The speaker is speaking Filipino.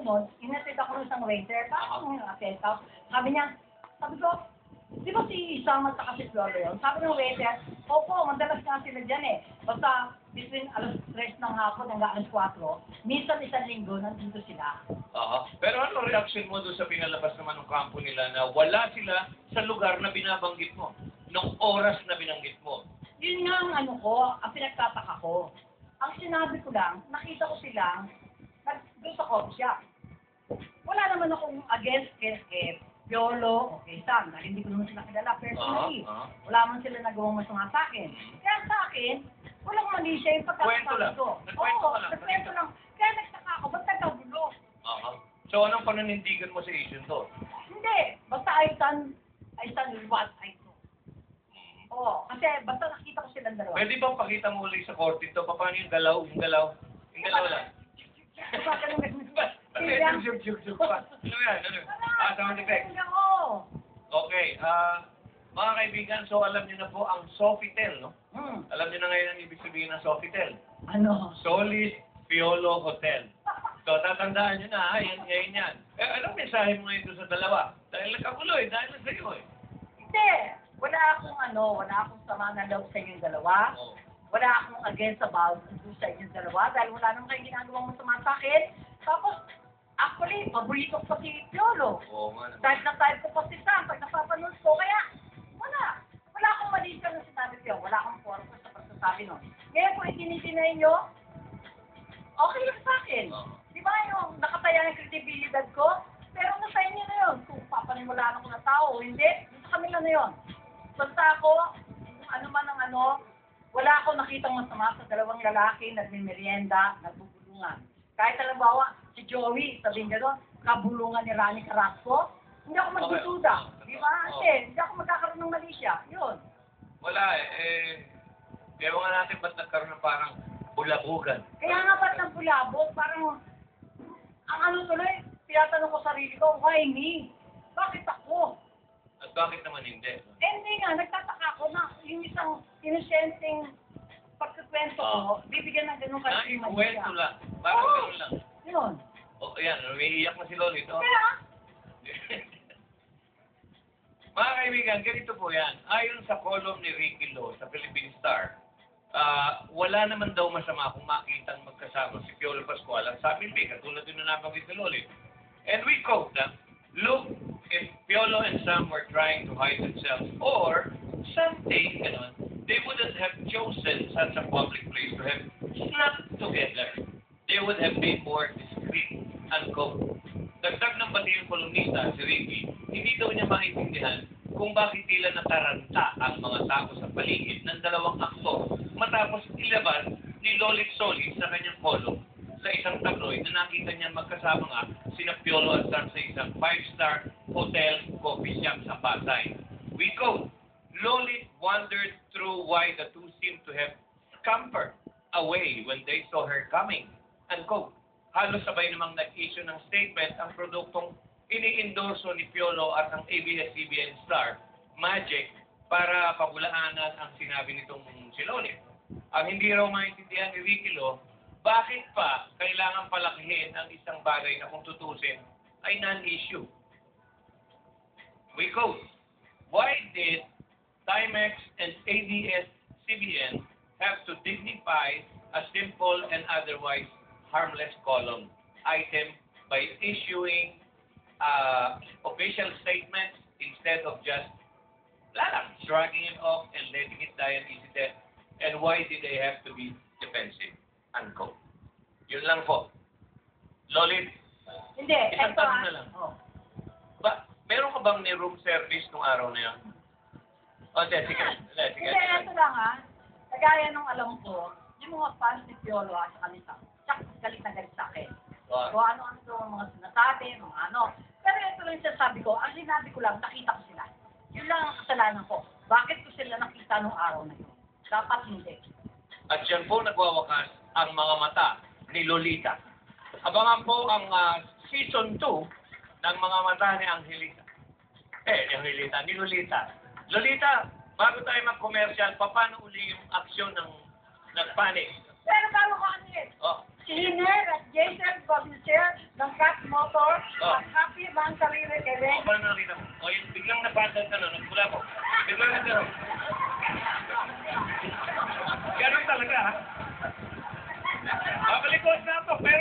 sumunod, inatid ako ng isang waiter, parang inatid. Sabi ko, di ba si Isang at saka si Floro yun? Sabi ng waiter, opo, madalas nga sila dyan eh. Basta between alas 3 ng hapon hanggang alas 4, minsan isang linggo, nandito sila. Pero ano reaction mo doon sa pinalabas naman ng kampo nila na wala sila sa lugar na binabanggit mo? Nung oras na binanggit mo? Yun nga ang ang pinagtataka ko. Ang sinabi ko lang, nakita ko silang doon sa coffee shop. Wala naman akong against Piolo o kay Sam, dahil hindi ko naman sila kilala personally. Wala man sila nagawang masama sa akin. Kaya sa akin, walang mali siya yung pagkakataon ko. Nagkwento lang. Kaya nagsaka ako, ba't nagkagulo? So anong pananindigan mo sa issue to? Hindi. Basta I stand with what I do. Oo. Kasi basta nakita ko silang dalawa. Pwede bang pakita mo ulit sa korte ito? Paano yung galaw? Yung galaw lang. Joke pa. Ano yan? Sound effect. Okay. Mga kaibigan, so alam niyo na po ang Sofitel, no? Alam niyo na ngayon ang ibig sabihin ng Sofitel. Ano? Solid Piolo Hotel. So, tatandaan niyo na, yan. Anong mensahe mo ngayon doon sa dalawa? Dahil nagkagulo dahil na sa'yo Hindi. Wala akong sama na loob sa inyong dalawa. Wala akong against about sa inyong dalawa dahil wala naman kayong ginagawang masama sa akin. Tapos, actually, paborito ko pa si Piolo. Type na type ko pa si Sam pag napapanood ko. Kaya, wala akong mali sa sinabi ko. Wala akong purpose sa pagsasabi nun. Ngayon, kung itinitinayin nyo, okay lang sa akin. Di ba yung nakataya ng kredibilidad ko? Pero nasa inyo na yun. Kung papaniwalaan ako ng tao o hindi, sa kanila na yun. Basta ako, kung ano man ang wala akong nakitang masama sa dalawang lalaki, nagmimerienda, nagbubulungan. Kahit halimbawa, si Joey, sabihin gano'n, kabulungan ni Rani Carrasco, hindi ako magdududa. Di ba? Kasi, hindi ako magkakaroon ng mali siya. Yun. Wala Ewan nga natin ba't nagkaroon ng parang bulabugan. Kaya nga ba't ng bulabog? Parang, ang tuloy, tinatanong ko sarili ko, why me? Bakit ako? At bakit naman hindi? Hindi nga, nagtataka ako na yung isang inosenteng pagkakwento ko, bibigyan ng ganun kasi mali siya. Kwento lang. Parang gano'n lang. Yun. Ayan, umiiyak na si Loli. Kaya, mga kaibigan, ganito po yan. Ayon sa column ni Ricky Lo sa Philippine Star, wala naman daw masama kung makitang magkasama si Piolo Pascual at Sam Milby, katulad din na nabanggit ni Loli. And we quote them, look, if Piolo and Sam were trying to hide themselves or something, they wouldn't have chosen such a public place to have snuck together. They would have been more discreet, unquote. Dagdag ng pati yung kolumnista, si Ricky, hindi daw niya maintindihan kung bakit tila nataranta ang mga tao sa paligid ng dalawang aktor matapos ilabas ni Lolit Solis sa kanyang column sa isang tabloid na nakita niya magkasama nga sina Piolo at Sam sa isang 5-star hotel coffee shop sa Pasay. We quote, Lolit wondered through why the two seemed to have scampered away when they saw her coming. Unquote. Halos sabay namang nag-issue ng statement ang produktong ini-endorso ni Piolo at ang ABS-CBN star, Magic, para pabulaanan ang sinabi nitong si Lolit. Ang hindi raw maintindihan ni Ricky Lo, bakit pa kailangan palakihin ang isang bagay na kung tutusin ay non-issue? We quote, why did Timex and ABS-CBN have to dignify a simple and otherwise harmless column item by issuing official statements instead of just shrugging it off and letting it die an easy death? And why did they have to be defensive? Unquote. Yun lang po. Lolit, hindi, isang tanong na lang. Meron ka bang ni-room service nung araw na yun? Sige. Hindi, ito lang kagaya nung alam ko, yung mga fans ni Piolo at kanisa, galit na galit sa akin. So ano-ano daw ang mga sinasabi, mga ano. Pero ito lang yung sabi ko, ang sinabi ko lang, nakita ko sila. Yun lang ang kasalanan ko. Bakit ko sila nakita nung araw na yun? Dapat hindi. At yan po nagwawakas ang mga mata ni Lolita. Abangan po ang season 2 ng mga mata ni Angelita. Ni Lolita. Lolita, bago tayo mag-commercial, paano uli yung aksyon ng nagpanik? Pero bago ko si Hiner at Jason Bobinser, ng Cat Motor, Oh. at happy ba ang sarili kay Ben? O, paano nakita mo? O, yung biglang napatag ka na, nagpula ko. Biglang nagkaroon. Ganun talaga, ha? Makalikot na ako, pero